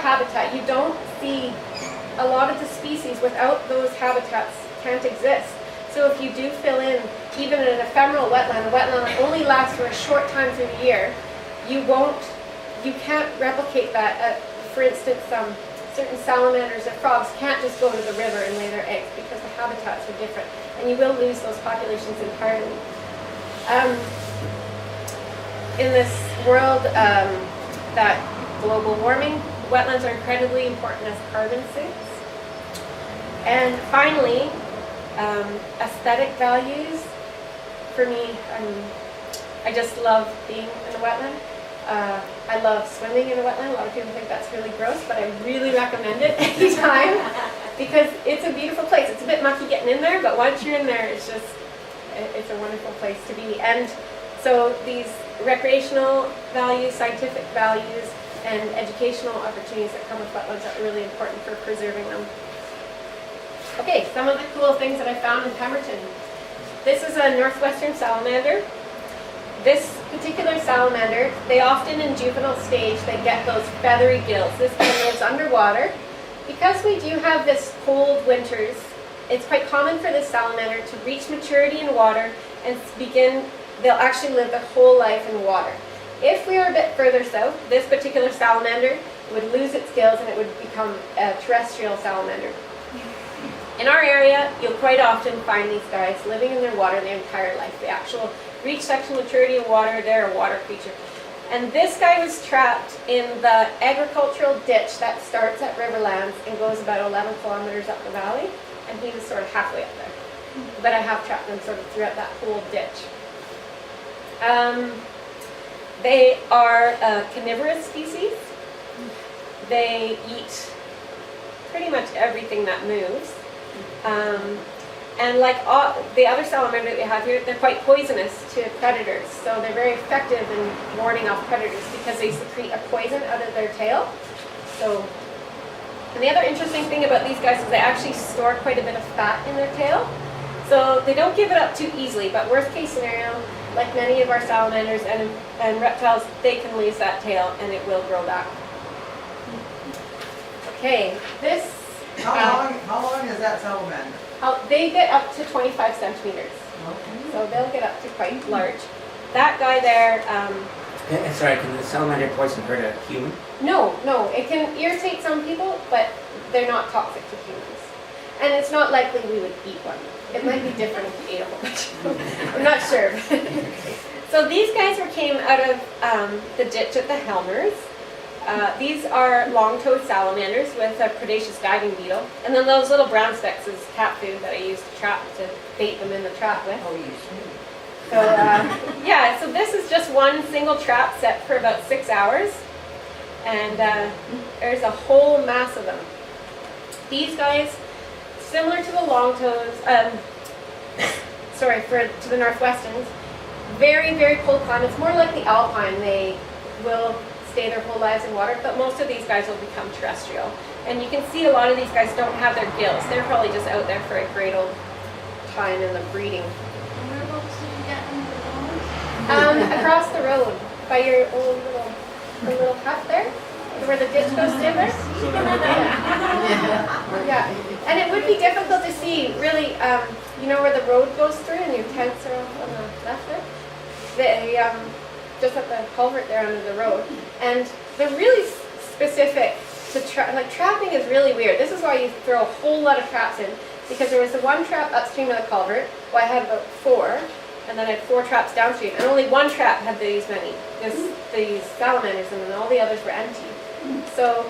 habitat. You don't see a lot of the species without those habitats can't exist. So if you do fill in even an ephemeral wetland, a wetland that only lasts for a short time through the year, you can't replicate that. For instance, certain salamanders or frogs can't just go to the river and lay their eggs because the habitats are different, and you will lose those populations entirely. In this world that global warming, wetlands are incredibly important as carbon sinks. And finally, aesthetic values. For me, I just love being in a wetland. I love swimming in a wetland. A lot of people think that's really gross, but I really recommend it anytime because it's a beautiful place. It's a bit mucky getting in there, but once you're in there, it's a wonderful place to be. And so these recreational values, scientific values, and educational opportunities that come with wetlands are really important for preserving them. Okay, some of the cool things that I found in Pemberton. This is a northwestern salamander. This particular salamander, they often in juvenile stage, they get those feathery gills. This one lives underwater. Because we do have this cold winters, it's quite common for this salamander to reach maturity in water and they'll actually live their whole life in water. If we were a bit further south, this particular salamander would lose its gills and it would become a terrestrial salamander. In our area, you'll quite often find these guys living in their water their entire life. The actual reach sexual maturity in water, they're a water creature. And this guy was trapped in the agricultural ditch that starts at Riverlands and goes about 11 kilometers up the valley, and he was sort of halfway up there. But I have trapped them sort of throughout that whole ditch. They are a carnivorous species. They eat pretty much everything that moves. And like the other salamander that we have here, they're quite poisonous to predators. So they're very effective in warding off predators because they secrete a poison out of their tail. And the other interesting thing about these guys is they actually store quite a bit of fat in their tail. So they don't give it up too easily, but worst case scenario, like many of our salamanders and reptiles, they can lose that tail and it will grow back. Okay, this... How long is that salamander? They get up to 25 centimeters. Okay. So they'll get up to quite large. That guy there... Sorry, can the salamander poison hurt a human? No. It can irritate some people, but they're not toxic to humans. And it's not likely we would eat one. It might be different if we ate a whole bunch. I'm not sure. So these guys came out of the ditch at the Helmers. These are long-toed salamanders with a predaceous diving beetle. And then those little brown specks is cat food that I use to bait them in the trap with. Oh, you should. So, yeah, so this is just one single trap set for about 6 hours. And there's a whole mass of them. These guys, similar to the long-toes, to the Northwesterns, very, very cold climates, more like the alpine. They will stay their whole lives in water, but most of these guys will become terrestrial. And you can see a lot of these guys don't have their gills. They're probably just out there for a great old time in the breeding. Whereabouts did you get them? Across the road, by your old little hut there, where the ditch goes in there. Yeah, and it would be difficult to see, really, you know where the road goes through and your tents are on the left there? Just at the culvert there under the road. And they're really specific to trapping is really weird. This is why you throw a whole lot of traps in, because there was the one trap upstream of the culvert. Well, I had about 4, and then I had 4 traps downstream, and only one trap had these salamanders in, and all the others were empty. So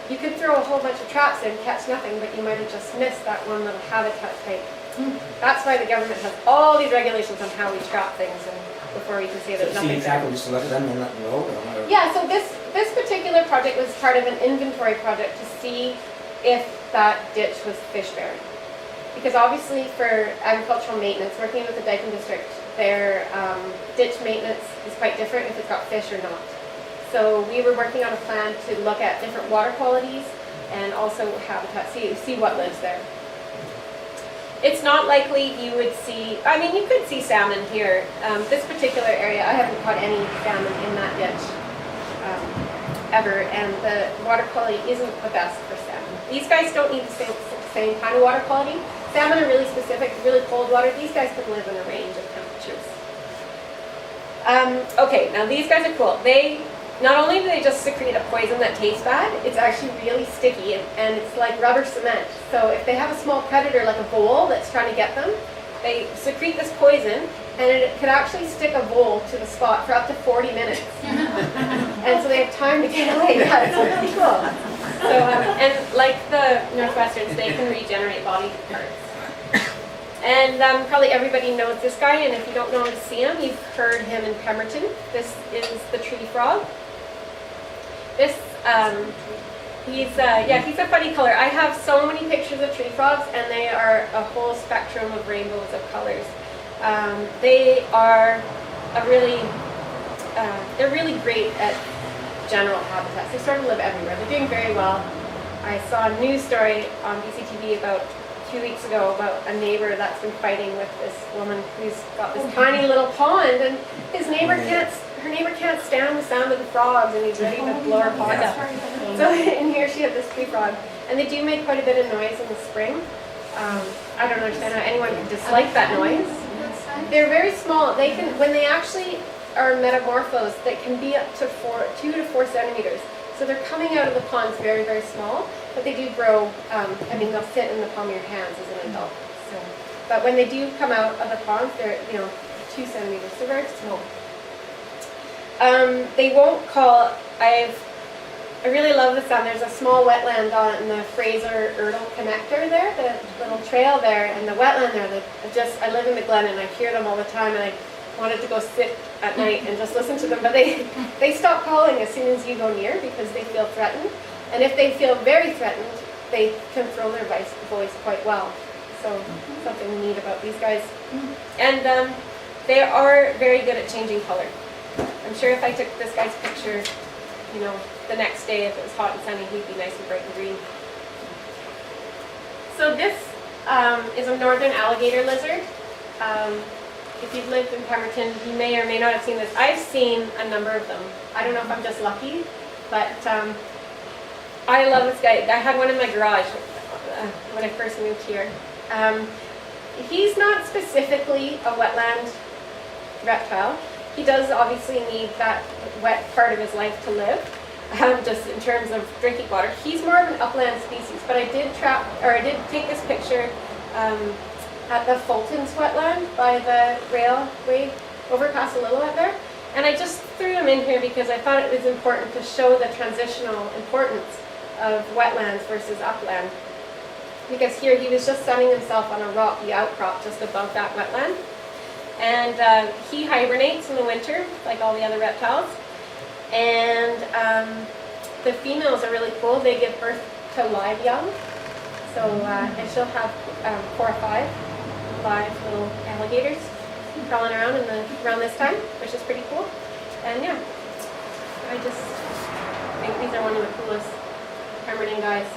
you could throw a whole bunch of traps in, catch nothing, but you might have just missed that one little habitat type. That's why the government has all these regulations on how we trap things, and before we can say there's nothing. So you tackle just to let them and let them go? Or? Yeah, so this particular project was part of an inventory project to see if that ditch was fish bearing. Because obviously for agricultural maintenance, working with the Dyken District, their ditch maintenance is quite different if it's got fish or not. So we were working on a plan to look at different water qualities and also habitat, see what lives there. It's not likely you would see, I mean, you could see salmon here. This particular area, I haven't caught any salmon in that ditch. ever, and the water quality isn't the best for salmon. These guys don't need the same kind of water quality. Salmon are really specific, really cold water. These guys can live in a range of temperatures. Okay, now these guys are cool. Not only do they just secrete a poison that tastes bad, it's actually really sticky and it's like rubber cement. So if they have a small predator like a vole that's trying to get them, they secrete this poison and it could actually stick a vole to the spot for up to 40 minutes. And so they have time to get away. Yeah, it's really cool. So, and like the Northwesterns, they can regenerate body parts. And probably everybody knows this guy, and if you don't know him, see him, you've heard him in Pemberton. This is the tree frog. This, he's a funny color. I have so many pictures of tree frogs, and they are a whole spectrum of rainbows of colors. They are they're really great at general habitats. They sort of live everywhere. They're doing very well. I saw a news story on BCTV about 2 weeks ago about a neighbor that's been fighting with this woman who's got this tiny little pond, and her neighbor can't stand the sound of the frogs, and he's ready to blow her pond up. So in here she had this tree frog, and they do make quite a bit of noise in the spring. I don't understand how anyone could dislike that noise. They're very small. They can, when they actually are metamorphosed, they can be up to 2 to 4 centimeters. So they're coming out of the ponds very, very small, but they do grow. They'll fit in the palm of your hands as an adult. So, but when they do come out of the ponds, they're 2 centimeters. They're very small. They won't call. I really love the sound. There's a small wetland on the Fraser-Erdel connector there, the little trail there, and the wetland there. I live in the Glen, and I hear them all the time, and I wanted to go sit at night and just listen to them, but they stop calling as soon as you go near because they feel threatened. And if they feel very threatened, they control their voice quite well. So something neat about these guys. And they are very good at changing color. I'm sure if I took this guy's picture, the next day if it was hot and sunny, he'd be nice and bright and green. So this is a northern alligator lizard. If you've lived in Pemberton, you may or may not have seen this. I've seen a number of them. I don't know if I'm just lucky, but I love this guy. I had one in my garage when I first moved here. He's not specifically a wetland reptile. He does obviously need that wet part of his life to live, just in terms of drinking water. He's more of an upland species, but I did take this picture at the Fulton's wetland by the railway overpass a little bit there. And I just threw him in here because I thought it was important to show the transitional importance of wetlands versus upland. Because here he was just sunning himself on a rocky outcrop just above that wetland. And he hibernates in the winter, like all the other reptiles. And the females are really cool. They give birth to live young. So, and she'll have 4 or 5 live little alligators crawling around around this time, which is pretty cool. And yeah, I just think these are one of the coolest Pemberton guys.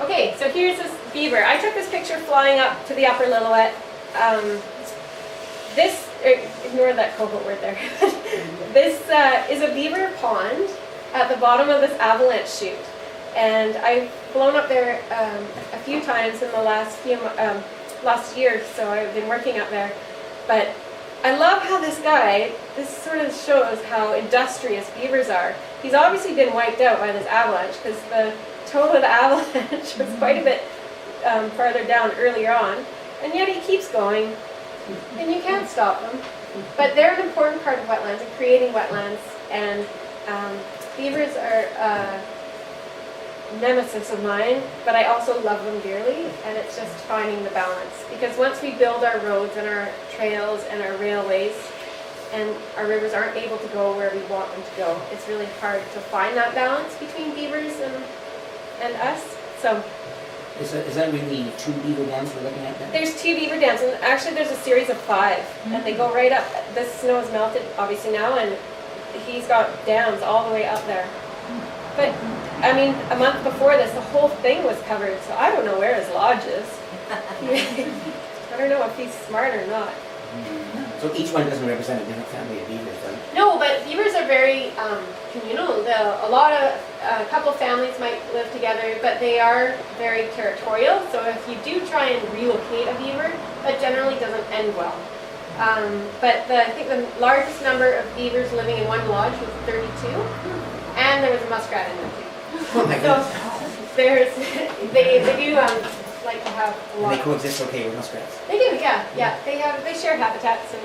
Okay, so here's this beaver. I took this picture flying up to the upper Lillooet. Ignore that cohort word there. This is a beaver pond at the bottom of this avalanche chute. And I've blown up there a few times in the last year, so I've been working up there. But I love how this sort of shows how industrious beavers are. He's obviously been wiped out by this avalanche because the toe of the avalanche was quite a bit farther down earlier on. And yet he keeps going, and you can't stop him. But they're an important part of wetlands and creating wetlands. And beavers are nemesis of mine, but I also love them dearly, and it's just finding the balance. Because once we build our roads and our trails and our railways, and our rivers aren't able to go where we want them to go, it's really hard to find that balance between beavers and us. So Is that really 2 beaver dams we're looking at then? there's 2 beaver dams, and actually there's a series of 5, and they go right up. The snow is melted obviously now, and he's got dams all the way up there. But I mean, a month before this, the whole thing was covered, so I don't know where his lodge is. I don't know if he's smart or not. So each one doesn't represent a different family of beavers, right? No, but beavers are very communal. A couple families might live together, but they are very territorial. So if you do try and relocate a beaver, that generally doesn't end well. But I think the largest number of beavers living in one lodge was 32, and there was a muskrat in there too. Oh my So goodness. they do like to have a And lot. they coexist okay with muskrats. They do, yeah. They share habitats and